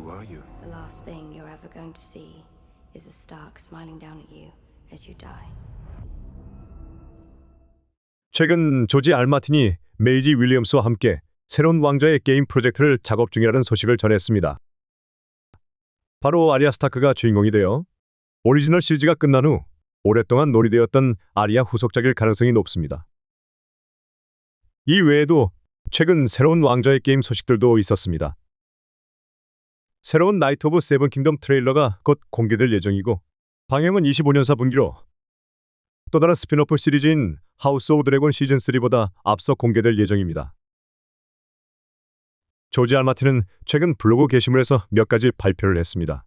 Who are you? The last thing you're ever going to see is a Stark smiling down at you as you die. 최근 조지 알마틴이 메이지 윌리엄스와 함께 새로운 왕좌의 게임 프로젝트를 작업 중이라는 소식을 전했습니다. 바로 아리아 스타크가 주인공이 되어 오리지널 시리즈가 끝난 후 오랫동안 논의되었던 아리아 후속작일 가능성이 높습니다. 이 외에도 최근 새로운 왕좌의 게임 소식들도 있었습니다. 새로운 나이트 오브 세븐 킹덤 트레일러가 곧 공개될 예정이고 방영은 25년 4분기로 또 다른 스핀오프 시리즈인 하우스 오브 드래곤 시즌3보다 앞서 공개될 예정입니다. 조지 알마틴은 최근 블로그 게시물에서 몇 가지 발표를 했습니다.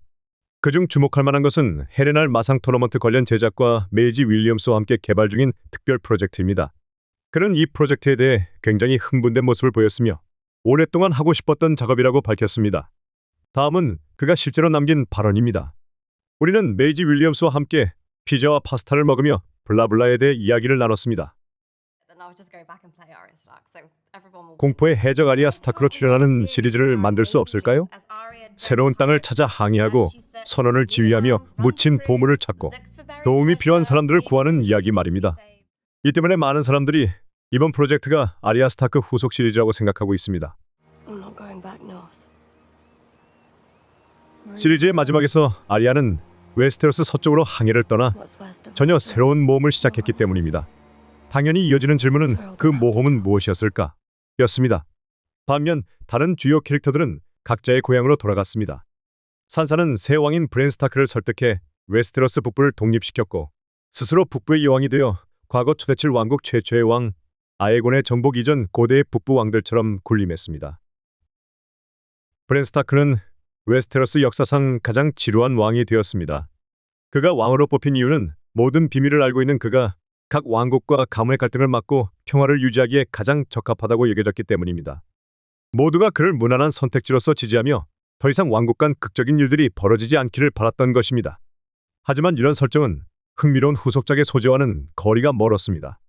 그중 주목할 만한 것은 헤레날 마상 토너먼트 관련 제작과 메이지 윌리엄스와 함께 개발 중인 특별 프로젝트입니다. 그는 이 프로젝트에 대해 굉장히 흥분된 모습을 보였으며 오랫동안 하고 싶었던 작업이라고 밝혔습니다. 다음은 그가 실제로 남긴 발언입니다. 우리는 메이지 윌리엄스와 함께 피자와 파스타를 먹으며 블라블라에 대해 이야기를 나눴습니다. 공포의 해적 아리아 스타크로 출연하는 시리즈를 만들 수 없을까요? 새로운 땅을 찾아 항해하고 선원을 지휘하며 묻힌 보물을 찾고 도움이 필요한 사람들을 구하는 이야기 말입니다. 이 때문에 많은 사람들이 이번 프로젝트가 아리아 스타크 후속 시리즈라고 생각하고 있습니다. 시리즈의 마지막에서 아리아는 웨스테로스 서쪽으로 항해를 떠나 전혀 새로운 모험을 시작했기 때문입니다. 당연히 이어지는 질문은 그 모험은 무엇이었을까? 였습니다. 반면 다른 주요 캐릭터들은 각자의 고향으로 돌아갔습니다. 산사는 새 왕인 브랜 스타크를 설득해 웨스테로스 북부를 독립시켰고 스스로 북부의 여왕이 되어 과거 초대칠 왕국 최초의 왕 아에곤의 정복 이전 고대의 북부 왕들처럼 군림했습니다. 브랜 스타크는 웨스테로스 역사상 가장 지루한 왕이 되었습니다. 그가 왕으로 뽑힌 이유는 모든 비밀을 알고 있는 그가 각 왕국과 가문의 갈등을 막고 평화를 유지하기에 가장 적합하다고 여겨졌기 때문입니다. 모두가 그를 무난한 선택지로서 지지하며 더 이상 왕국 간 극적인 일들이 벌어지지 않기를 바랐던 것입니다. 하지만 이런 설정은 흥미로운 후속작의 소재와는 거리가 멀었습니다.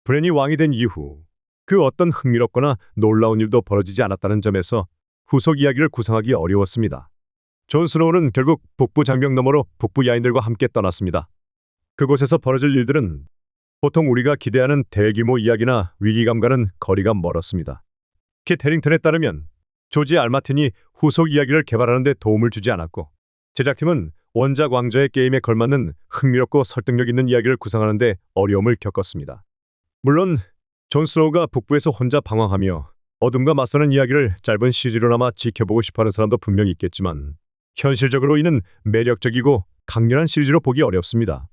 브랜이 왕이 된 이후 그 어떤 흥미롭거나 놀라운 일도 벌어지지 않았다는 점에서 후속 이야기를 구상하기 어려웠습니다. 존 스노우는 결국 북부 장벽 너머로 북부 야인들과 함께 떠났습니다. 그곳에서 벌어질 일들은 보통 우리가 기대하는 대규모 이야기나 위기감과는 거리가 멀었습니다. 킷 해링턴에 따르면 조지 알마틴이 후속 이야기를 개발하는 데 도움을 주지 않았고 제작팀은 원작 왕좌의 게임에 걸맞는 흥미롭고 설득력 있는 이야기를 구상하는 데 어려움을 겪었습니다. 물론 존 스노우가 북부에서 혼자 방황하며 어둠과 맞서는 이야기를 짧은 시리즈로나마 지켜보고 싶어하는 사람도 분명히 있겠지만 현실적으로 이는 매력적이고 강렬한 시리즈로 보기 어렵습니다.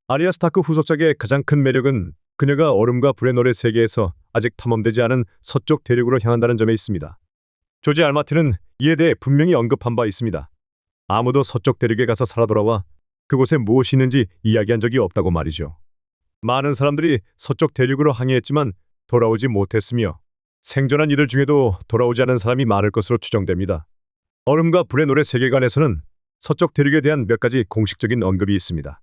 아리아 스타크 후속작의 가장 큰 매력은 그녀가 얼음과 불의 노래 세계에서 아직 탐험되지 않은 서쪽 대륙으로 향한다는 점에 있습니다. 조지 알마틴은 이에 대해 분명히 언급한 바 있습니다. 아무도 서쪽 대륙에 가서 살아 돌아와 그곳에 무엇이 있는지 이야기한 적이 없다고 말이죠. 많은 사람들이 서쪽 대륙으로 항해했지만 돌아오지 못했으며 생존한 이들 중에도 돌아오지 않은 사람이 많을 것으로 추정됩니다. 얼음과 불의 노래 세계관에서는 서쪽 대륙에 대한 몇 가지 공식적인 언급이 있습니다.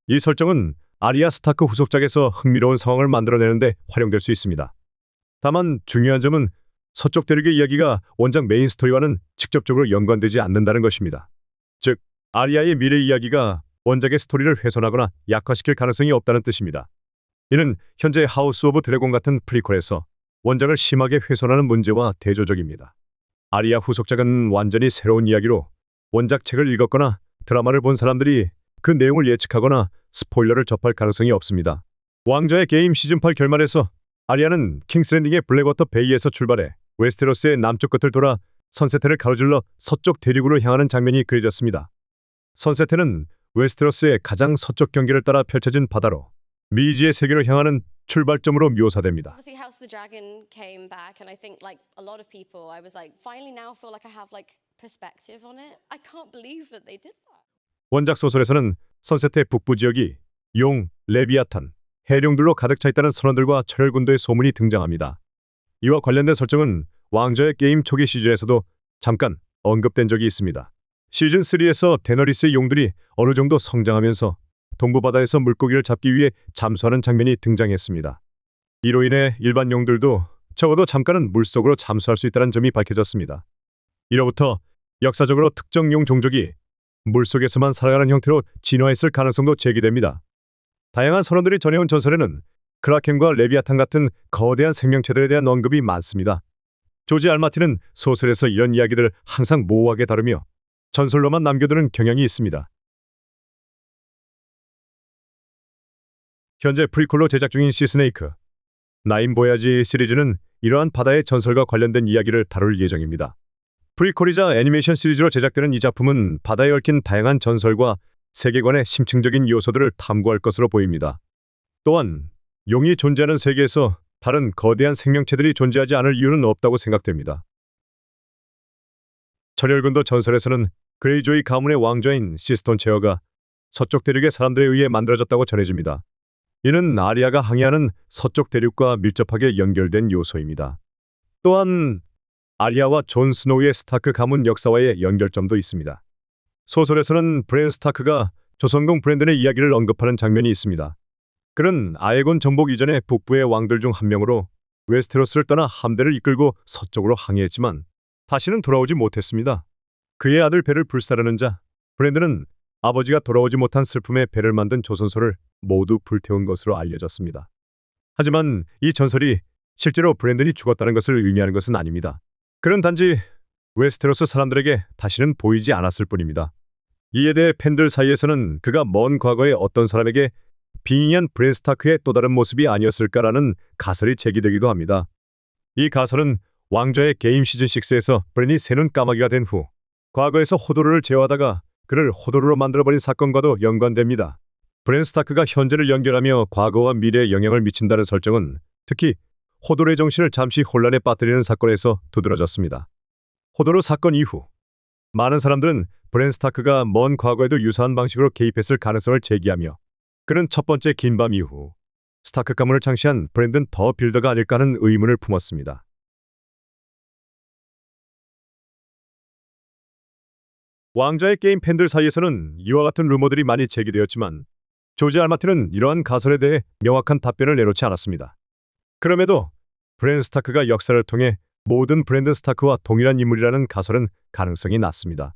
이 설정은 아리아 스타크 후속작에서 흥미로운 상황을 만들어내는데 활용될 수 있습니다. 다만 중요한 점은 서쪽 대륙의 이야기가 원작 메인 스토리와는 직접적으로 연관되지 않는다는 것입니다. 즉, 아리아의 미래 이야기가 원작의 스토리를 훼손하거나 약화시킬 가능성이 없다는 뜻입니다. 이는 현재 하우스 오브 드래곤 같은 프리퀄에서 원작을 심하게 훼손하는 문제와 대조적입니다. 아리아 후속작은 완전히 새로운 이야기로 원작 책을 읽었거나 드라마를 본 사람들이 그 내용을 예측하거나 스포일러를 접할 가능성이 없습니다. 왕좌의 게임 시즌8 결말에서 아리아는 킹스랜딩의 블랙워터 베이에서 출발해 웨스테로스의 남쪽 끝을 돌아 선세테를 가로질러 서쪽 대륙으로 향하는 장면이 그려졌습니다. 선세테는 웨스테로스의 가장 서쪽 경계를 따라 펼쳐진 바다로 미지의 세계로 향하는 출발점으로 묘사됩니다. Obviously, House of the Dragon came back, and I think, like a lot of people, I was like, finally now feel like I have like perspective on it. I can't believe that they did that. 원작 소설에서는 선세테 북부 지역이 용, 레비아탄, 해룡들로 가득 차 있다는 선원들과 철혈군도의 소문이 등장합니다. 이와 관련된 설정은 왕좌의 게임 초기 시즌에서도 잠깐 언급된 적이 있습니다. 시즌 3에서 데너리스의 용들이 어느 정도 성장하면서 동부 바다에서 물고기를 잡기 위해 잠수하는 장면이 등장했습니다. 이로 인해 일반 용들도 적어도 잠깐은 물속으로 잠수할 수 있다는 점이 밝혀졌습니다. 이로부터 역사적으로 특정용 종족이 물속에서만 살아가는 형태로 진화했을 가능성도 제기됩니다. 다양한 선원들이 전해온 전설에는 크라켄과 레비아탄 같은 거대한 생명체들에 대한 언급이 많습니다. 조지 알마틴은 소설에서 이런 이야기들을 항상 모호하게 다루며 전설로만 남겨두는 경향이 있습니다. 현재 프리퀄로 제작 중인 시스네이크, 나인 보야지 시리즈는 이러한 바다의 전설과 관련된 이야기를 다룰 예정입니다. 프리퀄이자 애니메이션 시리즈로 제작되는 이 작품은 바다에 얽힌 다양한 전설과 세계관의 심층적인 요소들을 탐구할 것으로 보입니다. 또한 용이 존재하는 세계에서 다른 거대한 생명체들이 존재하지 않을 이유는 없다고 생각됩니다. 철혈군도 전설에서는 그레이조이 가문의 왕좌인 시스톤 체어가 서쪽 대륙의 사람들에 의해 만들어졌다고 전해집니다. 이는 아리아가 항해하는 서쪽 대륙과 밀접하게 연결된 요소입니다. 또한 아리아와 존 스노우의 스타크 가문 역사와의 연결점도 있습니다. 소설에서는 브랜 스타크가 조선공 브랜든의 이야기를 언급하는 장면이 있습니다. 그는 아에곤 정복 이전에 북부의 왕들 중 한 명으로 웨스테로스를 떠나 함대를 이끌고 서쪽으로 항해했지만 다시는 돌아오지 못했습니다. 그의 아들 벨을 불사르는 자 브랜든은 아버지가 돌아오지 못한 슬픔에 벨을 만든 조선소를 모두 불태운 것으로 알려졌습니다. 하지만 이 전설이 실제로 브랜든이 죽었다는 것을 의미하는 것은 아닙니다. 그는 단지 웨스테로스 사람들에게 다시는 보이지 않았을 뿐입니다. 이에 대해 팬들 사이에서는 그가 먼 과거의 어떤 사람에게 빙의한 브랜 스타크의 또 다른 모습이 아니었을까라는 가설이 제기되기도 합니다. 이 가설은 왕좌의 게임 시즌 6에서 브랜이 새눈 까마귀가 된 후 과거에서 호도르를 제어하다가 그를 호도르로 만들어버린 사건과도 연관됩니다. 브랜 스타크가 현재를 연결하며 과거와 미래에 영향을 미친다는 설정은 특히 호도르의 정신을 잠시 혼란에 빠뜨리는 사건에서 두드러졌습니다. 호도르 사건 이후 많은 사람들은 브랜 스타크가 먼 과거에도 유사한 방식으로 개입했을 가능성을 제기하며 그는 첫 번째 긴 밤 이후 스타크 가문을 창시한 브랜든 더 빌더가 아닐까 하는 의문을 품었습니다. 왕좌의 게임 팬들 사이에서는 이와 같은 루머들이 많이 제기되었지만 조지 알마틴은 이러한 가설에 대해 명확한 답변을 내놓지 않았습니다. 그럼에도 브랜 스타크가 역사를 통해 모든 브랜든 스타크와 동일한 인물이라는 가설은 가능성이 낮습니다.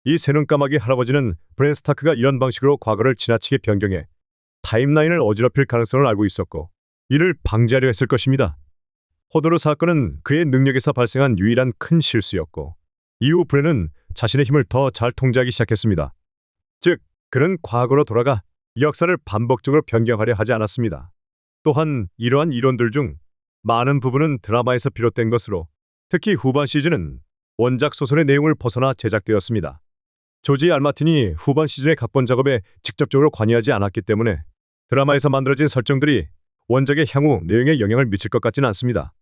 이 새눈 까마귀 할아버지는 브랜 스타크가 이런 방식으로 과거를 지나치게 변경해 타임라인을 어지럽힐 가능성을 알고 있었고 이를 방지하려 했을 것입니다. 호도르 사건은 그의 능력에서 발생한 유일한 큰 실수였고 이후 브랜은 자신의 힘을 더 잘 통제하기 시작했습니다. 즉, 그는 과거로 돌아가 역사를 반복적으로 변경하려 하지 않았습니다. 또한 이러한 이론들 중 많은 부분은 드라마에서 비롯된 것으로 특히 후반 시즌은 원작 소설의 내용을 벗어나 제작되었습니다. 조지 알마틴이 후반 시즌의 각본 작업에 직접적으로 관여하지 않았기 때문에 드라마에서 만들어진 설정들이 원작의 향후 내용에 영향을 미칠 것 같지는 않습니다.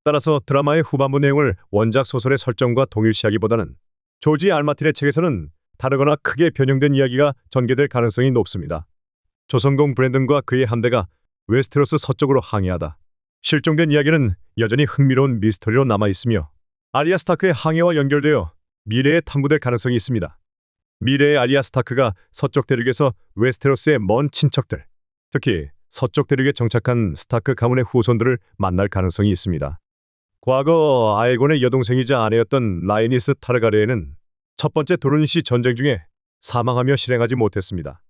따라서 드라마의 후반부 내용을 원작 소설의 설정과 동일시하기보다는 조지 알마틴의 책에서는 다르거나 크게 변형된 이야기가 전개될 가능성이 높습니다. 조선공 브랜든과 그의 함대가 웨스테로스 서쪽으로 항해하다 실종된 이야기는 여전히 흥미로운 미스터리로 남아있으며 아리아 스타크의 항해와 연결되어 미래에 탐구될 가능성이 있습니다. 미래의 아리아 스타크가 서쪽 대륙에서 웨스테로스의 먼 친척들, 특히 서쪽 대륙에 정착한 스타크 가문의 후손들을 만날 가능성이 있습니다. 과거 아에곤의 여동생이자 아내였던 라이니스 타르가레에는 첫 번째 도르니시 전쟁 중에 사망하며 실행하지 못했습니다.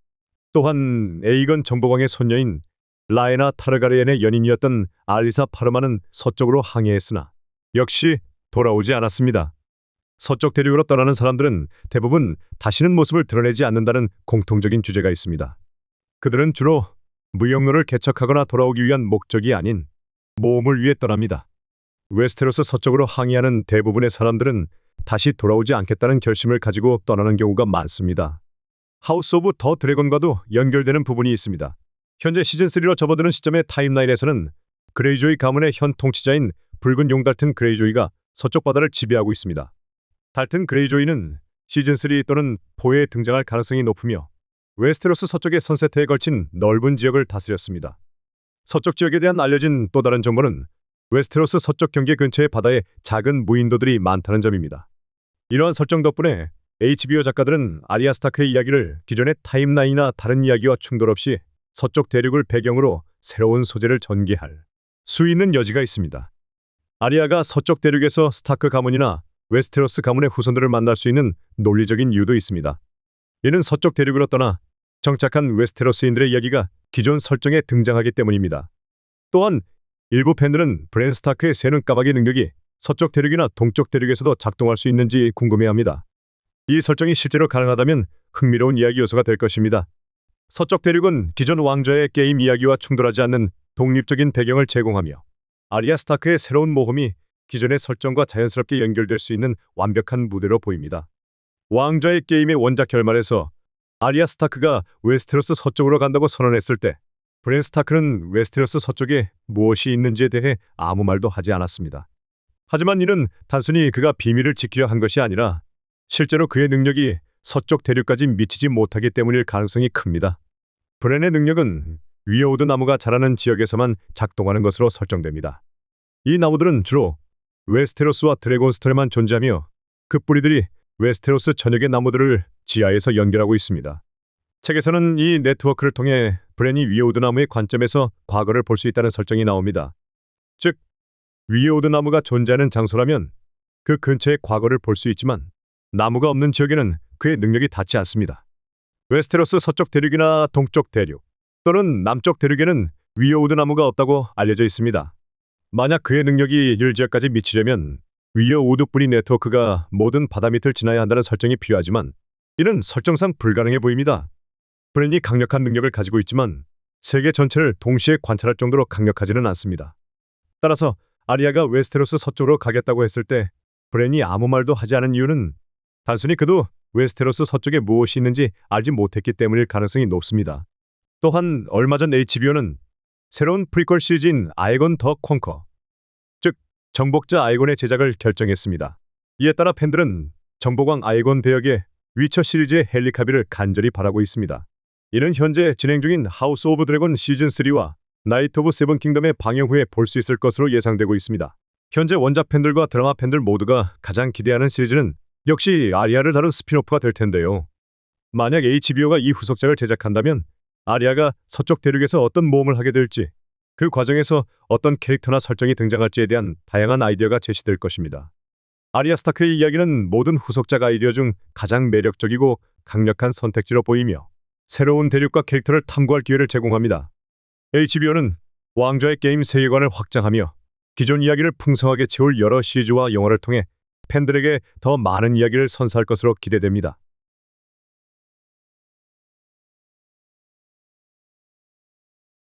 또한 에이건 정복왕의 손녀인 라에나 타르가레엔의 연인이었던 알리사 파르마는 서쪽으로 항해했으나 역시 돌아오지 않았습니다. 서쪽 대륙으로 떠나는 사람들은 대부분 다시는 모습을 드러내지 않는다는 공통적인 주제가 있습니다. 그들은 주로 무역로를 개척하거나 돌아오기 위한 목적이 아닌 모험을 위해 떠납니다. 웨스테로스 서쪽으로 항해하는 대부분의 사람들은 다시 돌아오지 않겠다는 결심을 가지고 떠나는 경우가 많습니다. 하우스 오브 더 드래곤과도 연결되는 부분이 있습니다. 현재 시즌3로 접어드는 시점의 타임라인에서는 그레이조이 가문의 현 통치자인 붉은 용 달튼 그레이조이가 서쪽 바다를 지배하고 있습니다. 달튼 그레이조이는 시즌3 또는 4에 등장할 가능성이 높으며 웨스테로스 서쪽의 선세태에 걸친 넓은 지역을 다스렸습니다. 서쪽 지역에 대한 알려진 또 다른 정보는 웨스테로스 서쪽 경계 근처의 바다에 작은 무인도들이 많다는 점입니다. 이러한 설정 덕분에 HBO 작가들은 아리아 스타크의 이야기를 기존의 타임라인이나 다른 이야기와 충돌 없이 서쪽 대륙을 배경으로 새로운 소재를 전개할 수 있는 여지가 있습니다. 아리아가 서쪽 대륙에서 스타크 가문이나 웨스테로스 가문의 후손들을 만날 수 있는 논리적인 이유도 있습니다. 이는 서쪽 대륙으로 떠나 정착한 웨스테로스인들의 이야기가 기존 설정에 등장하기 때문입니다. 또한 일부 팬들은 브랜 스타크의 새눈 까마귀 능력이 서쪽 대륙이나 동쪽 대륙에서도 작동할 수 있는지 궁금해합니다. 이 설정이 실제로 가능하다면 흥미로운 이야기 요소가 될 것입니다. 서쪽 대륙은 기존 왕좌의 게임 이야기와 충돌하지 않는 독립적인 배경을 제공하며 아리아 스타크의 새로운 모험이 기존의 설정과 자연스럽게 연결될 수 있는 완벽한 무대로 보입니다. 왕좌의 게임의 원작 결말에서 아리아 스타크가 웨스테로스 서쪽으로 간다고 선언했을 때 브랜 스타크는 웨스테로스 서쪽에 무엇이 있는지에 대해 아무 말도 하지 않았습니다. 하지만 이는 단순히 그가 비밀을 지키려 한 것이 아니라 실제로 그의 능력이 서쪽 대륙까지 미치지 못하기 때문일 가능성이 큽니다. 브랜의 능력은 위어우드 나무가 자라는 지역에서만 작동하는 것으로 설정됩니다. 이 나무들은 주로 웨스테로스와 드래곤스톤에만 존재하며 그 뿌리들이 웨스테로스 전역의 나무들을 지하에서 연결하고 있습니다. 책에서는 이 네트워크를 통해 브랜이 위어우드 나무의 관점에서 과거를 볼 수 있다는 설정이 나옵니다. 즉, 위어우드 나무가 존재하는 장소라면 그 근처의 과거를 볼 수 있지만 나무가 없는 지역에는 그의 능력이 닿지 않습니다. 웨스테로스 서쪽 대륙이나 동쪽 대륙 또는 남쪽 대륙에는 위어우드 나무가 없다고 알려져 있습니다. 만약 그의 능력이 이 지역까지 미치려면 위어우드 뿌리 네트워크가 모든 바다 밑을 지나야 한다는 설정이 필요하지만 이는 설정상 불가능해 보입니다. 브랜이 강력한 능력을 가지고 있지만 세계 전체를 동시에 관찰할 정도로 강력하지는 않습니다. 따라서 아리아가 웨스테로스 서쪽으로 가겠다고 했을 때 브랜이 아무 말도 하지 않은 이유는 단순히 그도 웨스테로스 서쪽에 무엇이 있는지 알지 못했기 때문일 가능성이 높습니다. 또한 얼마 전 HBO는 새로운 프리퀄 시리즈인 아에곤 더 콩커, 즉 정복자 아에곤의 제작을 결정했습니다. 이에 따라 팬들은 정복왕 아에곤 배역의 위쳐 시리즈의 헨리 카빌을 간절히 바라고 있습니다. 이는 현재 진행 중인 하우스 오브 드래곤 시즌3와 나이트 오브 세븐 킹덤의 방영 후에 볼 수 있을 것으로 예상되고 있습니다. 현재 원작 팬들과 드라마 팬들 모두가 가장 기대하는 시리즈는 역시 아리아를 다룬 스핀오프가 될 텐데요. 만약 HBO가 이 후속작을 제작한다면 아리아가 서쪽 대륙에서 어떤 모험을 하게 될지, 그 과정에서 어떤 캐릭터나 설정이 등장할지에 대한 다양한 아이디어가 제시될 것입니다. 아리아 스타크의 이야기는 모든 후속작 아이디어 중 가장 매력적이고 강력한 선택지로 보이며 새로운 대륙과 캐릭터를 탐구할 기회를 제공합니다. HBO는 왕좌의 게임 세계관을 확장하며 기존 이야기를 풍성하게 채울 여러 시리즈와 영화를 통해 팬들에게 더 많은 이야기를 선사할 것으로 기대됩니다.